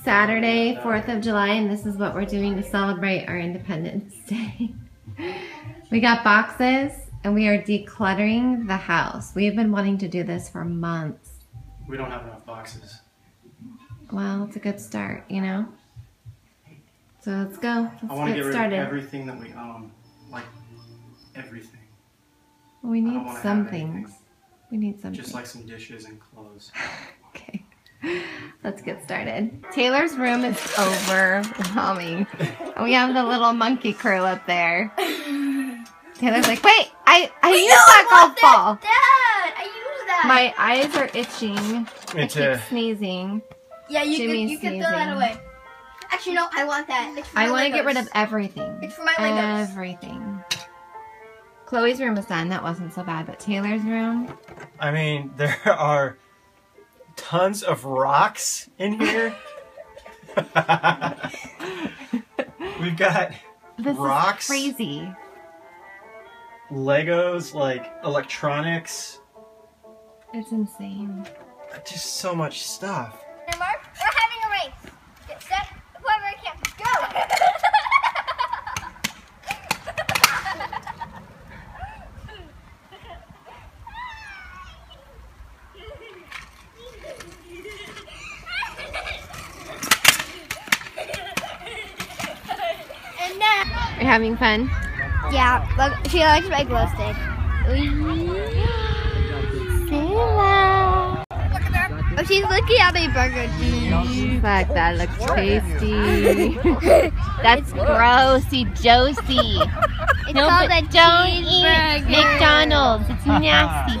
Saturday, 4th of July, and this is what we're doing to celebrate our Independence Day. We got boxes, and we are decluttering the house. We've been wanting to do this for months. We don't have enough boxes. Well, it's a good start, you know? So let's go. I want to get rid of everything that we own. Like, everything. Well, we need some things. We need some Just things. like some dishes and clothes. Okay. Let's get started. Taylor's room is overwhelming. We have the little monkey crew up there. Taylor's like, wait, I used that golf ball. Dad, I used that. My eyes are itching. Me too. I keep sneezing. Yeah, you can throw that away. Actually, no, I want that. It's for I want to get rid of everything. It's for my Legos. Everything. Chloe's room is done. That wasn't so bad. But Taylor's room? I mean, there are tons of rocks in here. We've got rocks. This is crazy. Legos, like electronics. It's insane. Just so much stuff. Mark, we're having a race. Get set, whoever can. Go! You're having fun? Yeah, look, she likes my glow stick. Sarah. Oh, she's looking at my burger. Fuck, that looks tasty. That's grossy, Josie. No, but don't eat McDonald's. It's nasty.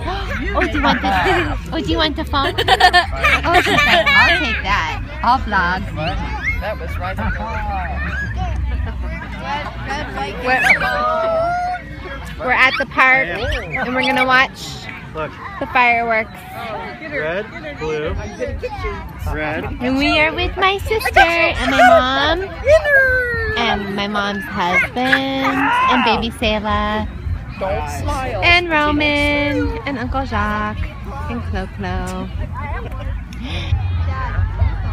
Oh, do you want this? Oh, do you want the phone? Oh, she's like, I'll take that. I'll vlog. That was right on We're at the park, and we're gonna watch the fireworks. Red, blue, red. And we are with my sister and my mom, and my mom's husband, and baby Selah, and Roman, and Uncle Jacques, and Clo-Clo.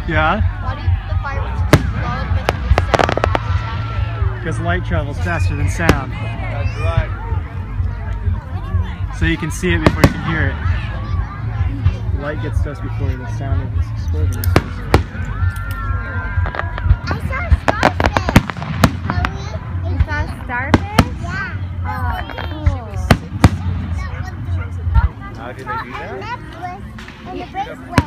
Yeah? Why do the fireworks explode with the sound? Because light travels faster than sound. That's right. So you can see it before you can hear it. Light gets to us before the sound of this explosion. I saw a starfish. You saw a starfish? Yeah. How did they do that? Necklace and the bracelet.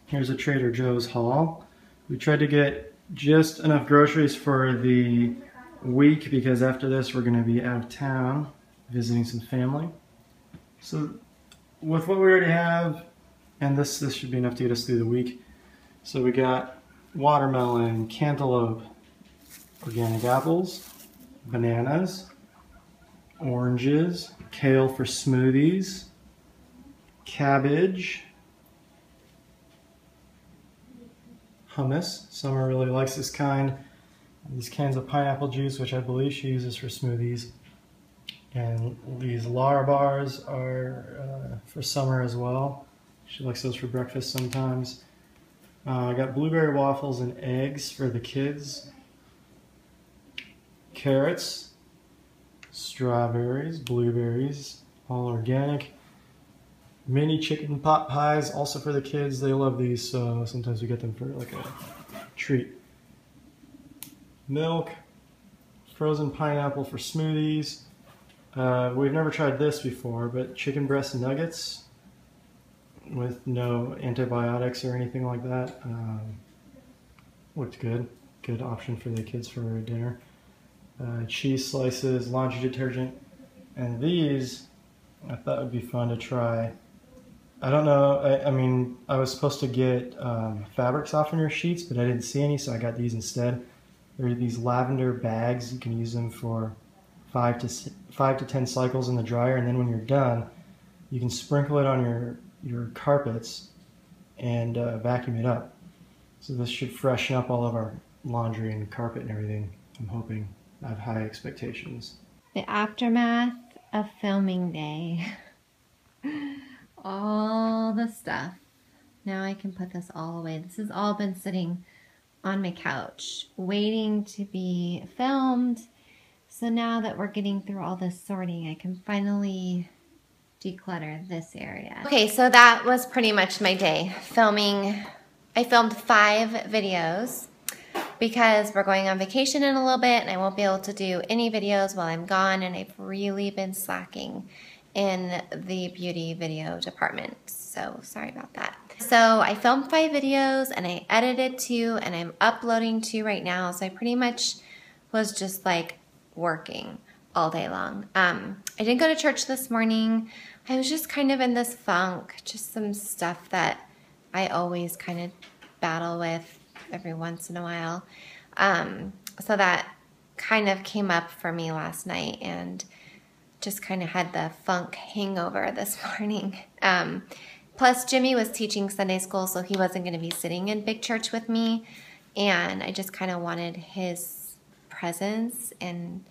Here's a Trader Joe's haul. We tried to get just enough groceries for the week because after this we're going to be out of town visiting some family. So with what we already have, and this should be enough to get us through the week. So we got watermelon, cantaloupe, organic apples, bananas, oranges, kale for smoothies, cabbage, hummus. Summer really likes this kind. These cans of pineapple juice, which I believe she uses for smoothies. And these Lara bars are for summer as well. She likes those for breakfast sometimes. I got blueberry waffles and eggs for the kids. Carrots, strawberries, blueberries, all organic. Mini chicken pot pies, also for the kids. They love these, so sometimes we get them for like a treat. Milk, frozen pineapple for smoothies. We've never tried this before, but chicken breast nuggets with no antibiotics or anything like that. Looked good. Good option for the kids for dinner. Cheese slices, laundry detergent, and these I thought would be fun to try. I don't know, I mean, I was supposed to get fabric softener sheets, but I didn't see any, so I got these instead. They're these lavender bags. You can use them for 5 to 10 cycles in the dryer, and then when you're done, you can sprinkle it on your carpets and vacuum it up. So this should freshen up all of our laundry and carpet and everything. I'm hoping. I have high expectations. The aftermath of filming day. All the stuff. Now I can put this all away. This has all been sitting on my couch waiting to be filmed. So now that we're getting through all this sorting, I can finally declutter this area. Okay, so that was pretty much my day. Filming. I filmed 5 videos because we're going on vacation in a little bit and I won't be able to do any videos while I'm gone, and I've really been slacking in the beauty video department. So sorry about that. So I filmed 5 videos and I edited 2 and I'm uploading 2 right now. So I pretty much was just like working all day long. I didn't go to church this morning. I was just kind of in this funk, just some stuff that I always kind of battle with every once in a while. So that kind of came up for me last night and just kind of had the funk hangover this morning. Plus Jimmy was teaching Sunday school, so he wasn't going to be sitting in big church with me, and I just kind of wanted his presence and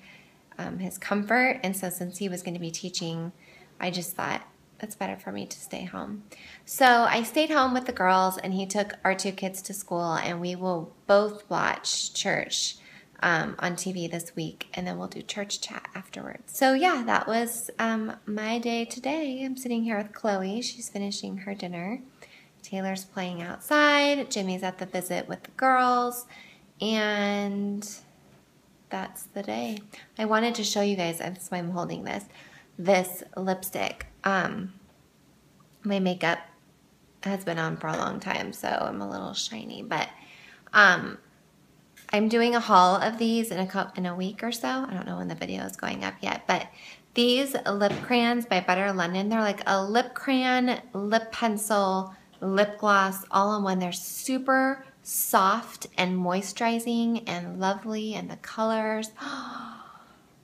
his comfort, and so since he was going to be teaching, I just thought it's better for me to stay home. So I stayed home with the girls, and he took our 2 kids to school, and we will both watch church on TV this week, and then we'll do church chat afterwards. So yeah, that was my day today. I'm sitting here with Chloe. She's finishing her dinner. Taylor's playing outside. Jimmy's at the visit with the girls, and that's the day. I wanted to show you guys, that's why I'm holding this lipstick. My makeup has been on for a long time, so I'm a little shiny, but I'm doing a haul of these in a week or so. I don't know when the video is going up yet, but these lip crayons by Butter London, they're like a lip crayon, lip pencil, lip gloss, all in one. They're super soft and moisturizing and lovely, and the colors.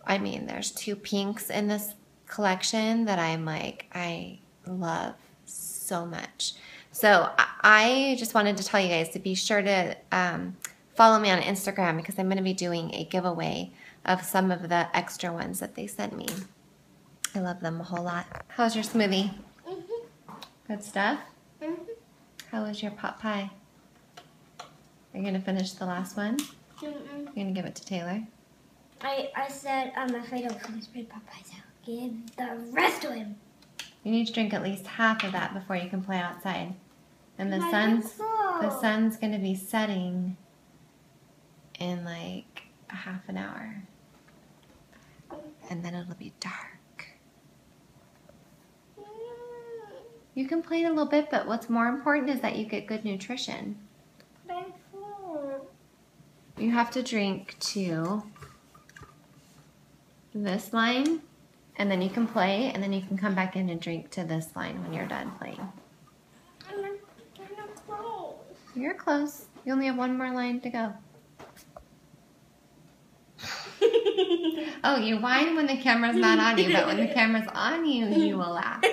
I mean, there's 2 pinks in this collection that I'm like, I love so much. So I just wanted to tell you guys to be sure to follow me on Instagram, because I'm going to be doing a giveaway of some of the extra ones that they sent me. I love them a whole lot. How's your smoothie? Good stuff? How was your pot pie? Are you going to finish the last one? You're going to give it to Taylor? I said, if I don't finish my Popeyes, I'll give the rest to him. You need to drink at least half of that before you can play outside. And the sun's going to be setting in like a half an hour. And then it'll be dark. You can play a little bit, but what's more important is that you get good nutrition. You have to drink to this line, and then you can play, and then you can come back in and drink to this line when you're done playing. I'm not close. You're close. You only have 1 more line to go. Oh, you whine when the camera's not on you, but when the camera's on you, you will laugh.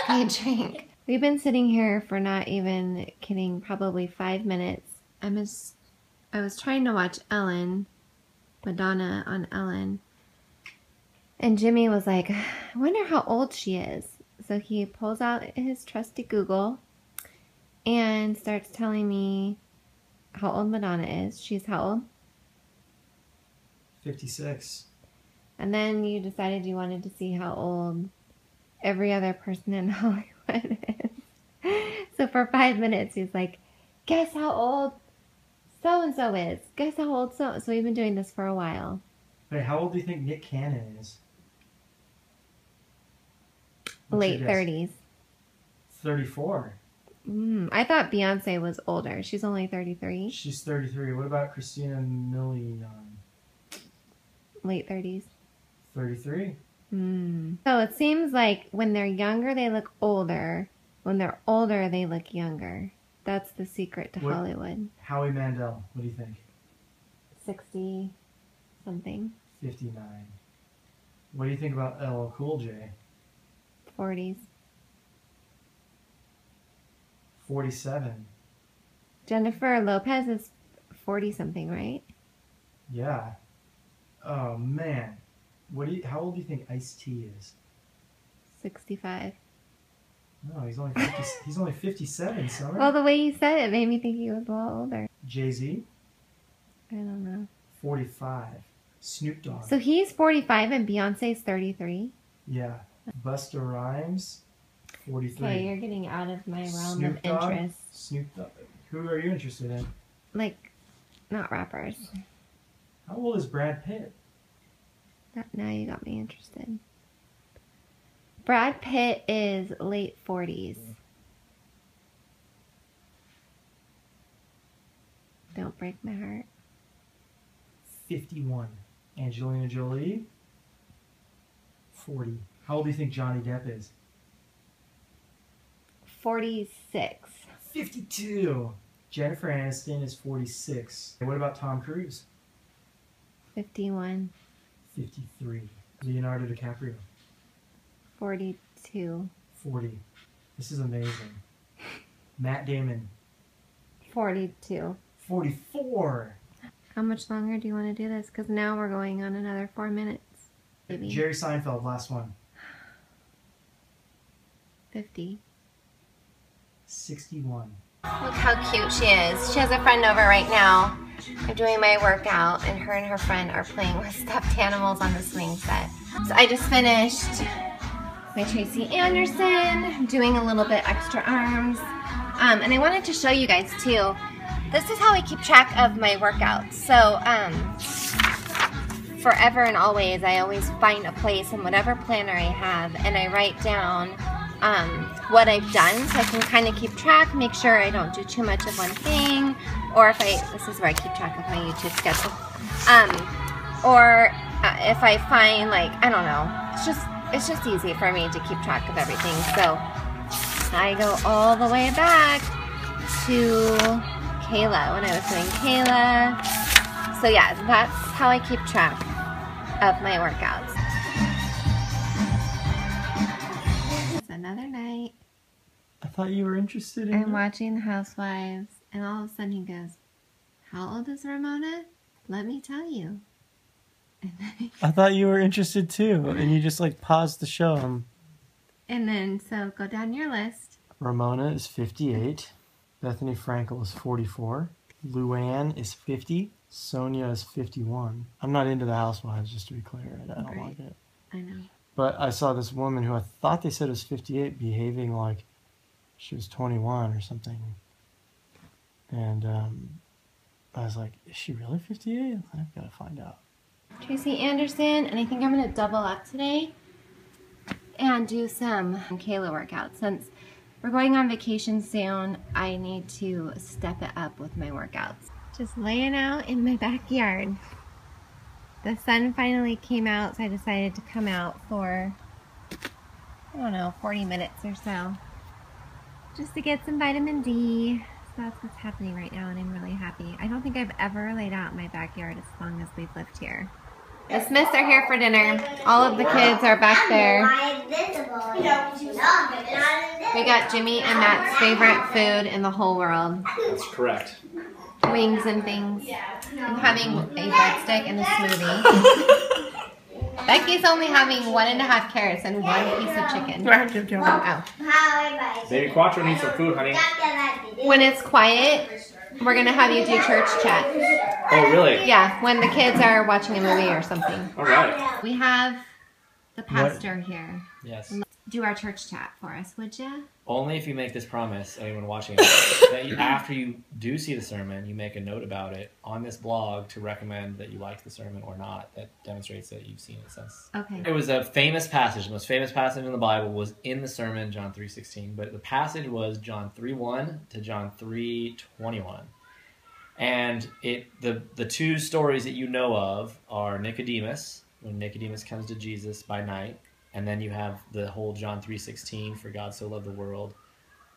Okay, drink. We've been sitting here for, not even kidding, probably 5 minutes. I was trying to watch Ellen, Madonna on Ellen, and Jimmy was like, I wonder how old she is. So he pulls out his trusty Google and starts telling me how old Madonna is. She's how old? 56. And then you decided you wanted to see how old every other person in Hollywood is. So for 5 minutes, he's like, guess how old so-and-so is. Guess how old so. So we've been doing this for a while. Wait, how old do you think Nick Cannon is? What's Late your guess? 30s. 34. I thought Beyonce was older. She's only 33. She's 33. What about Christina Milian? Late 30s. 33. So it seems like when they're younger, they look older. When they're older, they look younger. That's the secret to Hollywood. Howie Mandel, what do you think? 60 something. 59. What do you think about LL Cool J? 40s. 47. Jennifer Lopez is 40 something, right? Yeah. Oh man. How old do you think Ice-T is? 65. No, he's only 50, he's only 57, Summer. Well, the way you said it made me think he was a lot older. Jay-Z? I don't know. 45. Snoop Dogg. So he's 45 and Beyonce's 33? Yeah. Busta Rhymes? 43. Okay, you're getting out of my realm Snoop of Dogg? interest. Snoop Dogg. Who are you interested in? Like, not rappers. How old is Brad Pitt? Now you got me interested. Brad Pitt is late 40s. Don't break my heart. 51. Angelina Jolie? 40. How old do you think Johnny Depp is? 46. 52. Jennifer Aniston is 46. What about Tom Cruise? 51. 53. Leonardo DiCaprio? 42. 40. This is amazing. Matt Damon? 42. 44. How much longer do you want to do this? Because now we're going on another 4 minutes. Maybe. Jerry Seinfeld, last one. 50. 61. Look how cute she is. She has a friend over right now. I'm doing my workout and her friend are playing with stuffed animals on the swing set. So I just finished my Tracy Anderson, doing a little bit extra arms. And I wanted to show you guys too. This is how I keep track of my workouts. So forever and always, I always find a place in whatever planner I have and I write down what I've done so I can kind of keep track, make sure I don't do too much of one thing, or if this is where I keep track of my YouTube schedule, or if I find, like, I don't know, it's just easy for me to keep track of everything. So I go all the way back to Kayla, when I was doing Kayla. So yeah, that's how I keep track of my workouts. Another night. I thought you were interested in I'm watching The Housewives, and all of a sudden he goes, "How old is Ramona? Let me tell you." And then, I thought you were interested too, and you just like paused the show. and then so go down your list. Ramona is 58. Bethany Frankel is 44. Luann is 50. Sonia is 51. I'm not into The Housewives, just to be clear. I don't like it. I know. But I saw this woman who I thought they said was 58 behaving like she was 21 or something. And I was like, is she really 58? I've got to find out. Tracy Anderson, and I think I'm going to double up today and do some Kayla workouts. Since we're going on vacation soon, I need to step it up with my workouts. Just laying out in my backyard. The sun finally came out, so I decided to come out for, I don't know, 40 minutes or so. Just to get some vitamin D. So that's what's happening right now, and I'm really happy. I don't think I've ever laid out in my backyard as long as we've lived here. The Smiths are here for dinner. All of the kids are back there. We got Jimmy and Matt's favorite food in the whole world. That's correct. Wings and things. I'm having a breadstick and a smoothie. Becky's only having 1.5 carrots and 1 piece of chicken. Oh. Baby Quattro needs some food, honey. When it's quiet, we're going to have you do church chat. Oh, really? Yeah, when the kids are watching a movie or something. All right. We have the pastor here. Yes. do our church chat for us, would you? Only if you make this promise, anyone watching it, that after you do see the sermon, you make a note about it on this blog to recommend that you liked the sermon or not. That demonstrates that you've seen it since. Okay. It was a famous passage. The most famous passage in the Bible was in the sermon, John 3:16. But the passage was John 3:1 to John 3:21. And the two stories that you know of are Nicodemus, when Nicodemus comes to Jesus by night. And then you have the whole John 3:16, for God so loved the world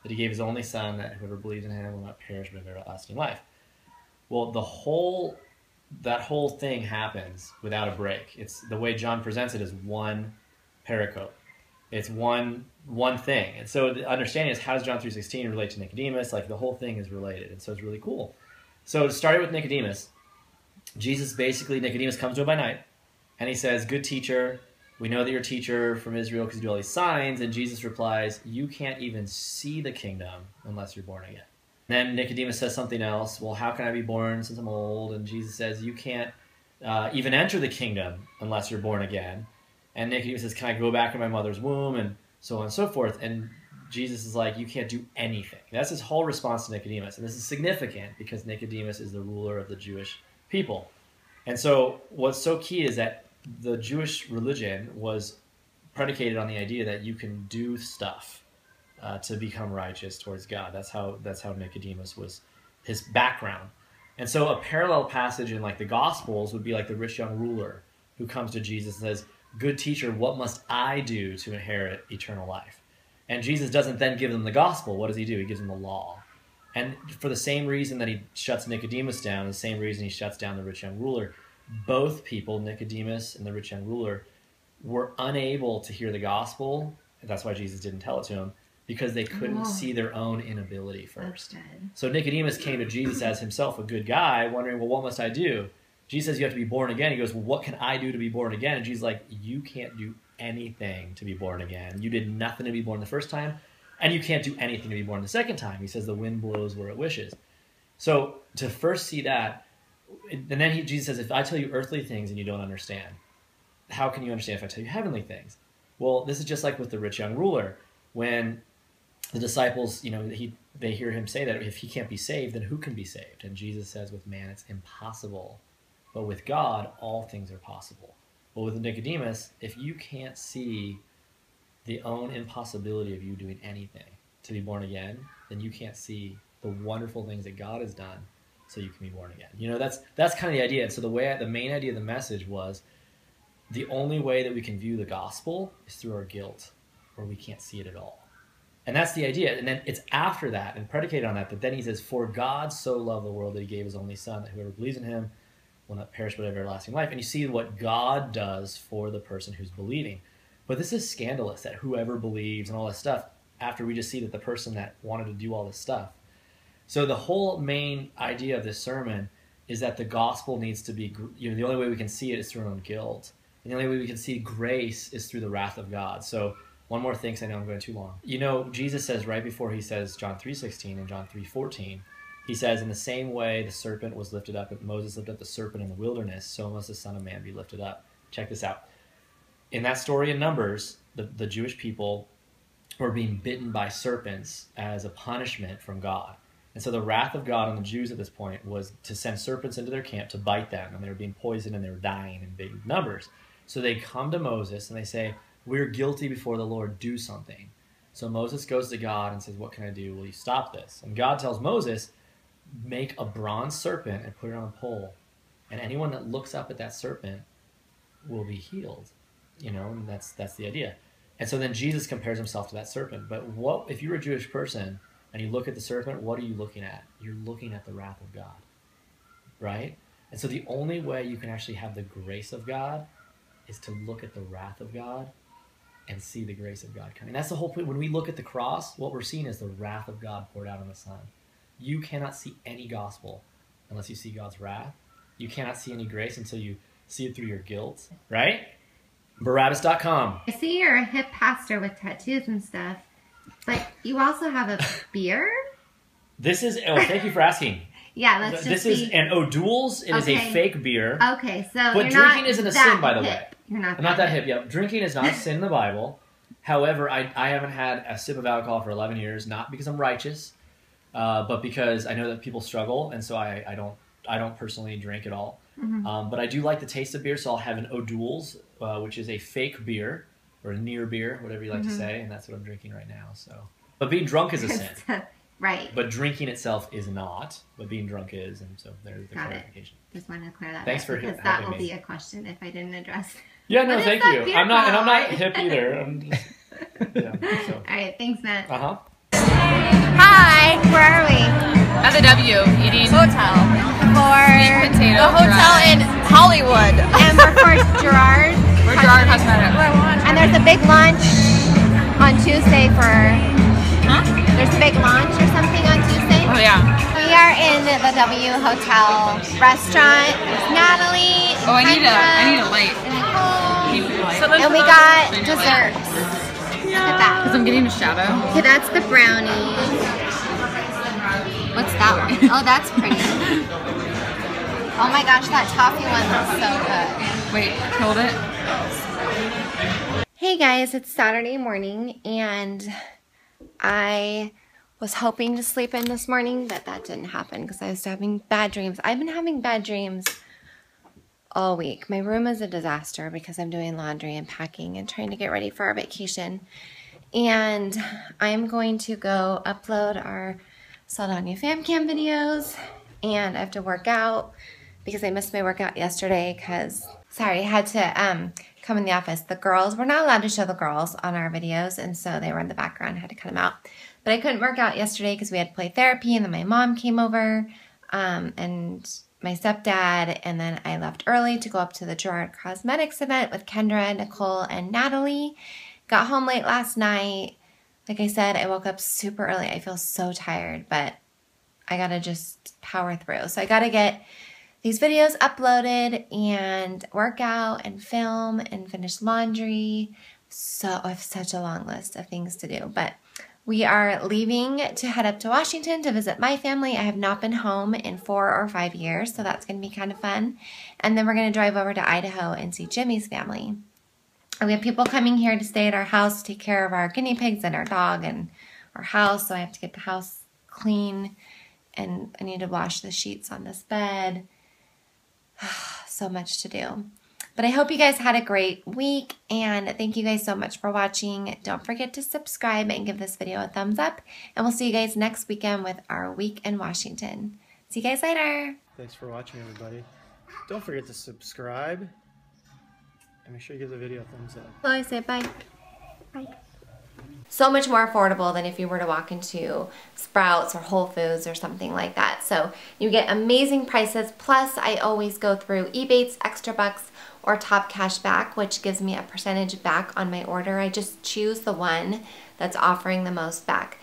that he gave his only son, that whoever believes in him will not perish but have everlasting life. Well, that whole thing happens without a break. It's the way John presents it is one pericope. It's one thing. And so the understanding is, how does John 3:16 relate to Nicodemus? Like, the whole thing is related. And so it's really cool. So starting with Nicodemus, Nicodemus comes to him by night, and he says, "Good teacher, we know that you're a teacher from Israel because you do all these signs." And Jesus replies, "You can't even see the kingdom unless you're born again." Then Nicodemus says something else. "Well, how can I be born since I'm old?" And Jesus says, "You can't even enter the kingdom unless you're born again." And Nicodemus says, "Can I go back in my mother's womb?" And so on and so forth. And Jesus is like, "You can't do anything." That's his whole response to Nicodemus. And this is significant because Nicodemus is the ruler of the Jewish people. And so what's so key is that the Jewish religion was predicated on the idea that you can do stuff to become righteous towards God. That's how Nicodemus was, his background. And so a parallel passage in like the Gospels would be like the rich young ruler who comes to Jesus and says, "Good teacher, what must I do to inherit eternal life?" And Jesus doesn't then give them the gospel. What does he do? He gives them the law. And for the same reason that he shuts Nicodemus down, the same reason he shuts down the rich young ruler, both people, Nicodemus and the rich young ruler, were unable to hear the gospel. That's why Jesus didn't tell it to them, because they couldn't see their own inability first. So Nicodemus came to Jesus as himself a good guy, wondering, well, what must I do? Jesus says you have to be born again. He goes, well, what can I do to be born again? And Jesus is like, you can't do anything to be born again. You did nothing to be born the first time, and you can't do anything to be born the second time. He says the wind blows where it wishes. So to first see that, and then Jesus says, if I tell you earthly things and you don't understand, how can you understand if I tell you heavenly things? Well, this is just like with the rich young ruler. When the disciples, they hear him say that if he can't be saved, then who can be saved? And Jesus says, with man, it's impossible. But with God, all things are possible. But with Nicodemus, if you can't see the own impossibility of you doing anything to be born again, then you can't see the wonderful things that God has done so you can be born again. That's kind of the idea. And so the main idea of the message was, the only way that we can view the gospel is through our guilt, or we can't see it at all. And that's the idea. And then it's after that, and predicated on that then he says, for God so loved the world that he gave his only son, that whoever believes in him will not perish but have everlasting life. And you see what God does for the person who's believing. But this is scandalous, that whoever believes and all this stuff, after we just see that the person that wanted to do all this stuff. So the whole main idea of this sermon is that the gospel needs to be, the only way we can see it is through our own guilt. And the only way we can see grace is through the wrath of God. So one more thing, because I know I'm going too long. Jesus says right before he says John 3:16 and John 3:14, he says, in the same way the serpent was lifted up, and Moses lifted up the serpent in the wilderness, so must the Son of Man be lifted up. Check this out. In that story in Numbers, the Jewish people were being bitten by serpents as a punishment from God. And so the wrath of God on the Jews at this point was to send serpents into their camp to bite them, and they were being poisoned and they were dying in big numbers. So they come to Moses and they say, we're guilty before the Lord, do something. So Moses goes to God and says, what can I do? Will you stop this? And God tells Moses, make a bronze serpent and put it on a pole. And anyone that looks up at that serpent will be healed. And that's the idea. And so then Jesus compares himself to that serpent. But what if you're a Jewish person and you look at the serpent, what are you looking at? You're looking at the wrath of God, right? And so the only way you can actually have the grace of God is to look at the wrath of God and see the grace of God coming. That's the whole point. When we look at the cross, what we're seeing is the wrath of God poured out on the Son. You cannot see any gospel unless you see God's wrath. You cannot see any grace until you see it through your guilt, right? Barabbas.com. I see you're a hip pastor with tattoos and stuff, but you also have a beer? This is, thank you for asking. Yeah, let's just This is an O'Doul's. It is a fake beer. Okay, so but drinking isn't a sin, by the way. You're not. I'm not that hip. Yeah, drinking is not a sin in the Bible. However, I haven't had a sip of alcohol for 11 years, not because I'm righteous, but because I know that people struggle, and so I don't personally drink at all. But I do like the taste of beer, so I'll have an O'Doul's, which is a fake beer, or a near beer, whatever you like to say, and that's what I'm drinking right now. So, but being drunk is a sin. Right. But drinking itself is not, but being drunk is, and so there's the clarification. Just wanted to clear that Thanks up, for because that will be a question if I didn't address it. Yeah, no, thank you. I'm not hip either. So. All right, thanks, Matt. Hi, Where are we? at the W eating Hotel. For potato the hotel in Hollywood. and we're for Gerard. We're Gerard Cosmetics. And there's a big lunch on Tuesday for. There's a big launch or something on Tuesday. Oh yeah. We are in the W Hotel restaurant. There's Natalie. Oh, I need Kendra, a light. Nicole, and we got desserts. Look at that. Because I'm getting a shadow. Okay, that's the brownie. What's that one? Oh, that's pretty. Oh my gosh, that toffee one looks so good. Wait, hold it. Hey guys, it's Saturday morning and I was hoping to sleep in this morning, but that didn't happen because I was having bad dreams. I've been having bad dreams all week. My room is a disaster because I'm doing laundry and packing and trying to get ready for our vacation. And I'm going to go upload our Saldana Fam Cam videos, and I have to work out because I missed my workout yesterday because, sorry, I had to come in the office. The girls, we're not allowed to show the girls on our videos, and so they were in the background. I had to cut them out. But I couldn't work out yesterday because we had play therapy, and then my mom came over, and my stepdad, and then I left early to go up to the Gerard Cosmetics event with Kendra, Nicole, and Natalie. Got home late last night. Like I said, I woke up super early. I feel so tired, but I gotta just power through. So I gotta get these videos uploaded and work out and film and finish laundry. So I have such a long list of things to do, but we are leaving to head up to Washington to visit my family. I have not been home in 4 or 5 years, so that's gonna be kind of fun. And then we're gonna drive over to Idaho and see Jimmy's family. And we have people coming here to stay at our house, take care of our guinea pigs and our dog and our house. So I have to get the house clean, and I need to wash the sheets on this bed. So much to do. But I hope you guys had a great week, and thank you guys so much for watching. Don't forget to subscribe and give this video a thumbs up. And we'll see you guys next weekend with our week in Washington. See you guys later. Thanks for watching, everybody. Don't forget to subscribe. And make sure you give the video a thumbs up. So I say bye. Bye. So much more affordable than if you were to walk into Sprouts or Whole Foods or something like that. So you get amazing prices. Plus, I always go through Ebates, Extrabux, or Top Cash Back, which gives me a percentage back on my order. I just choose the one that's offering the most back.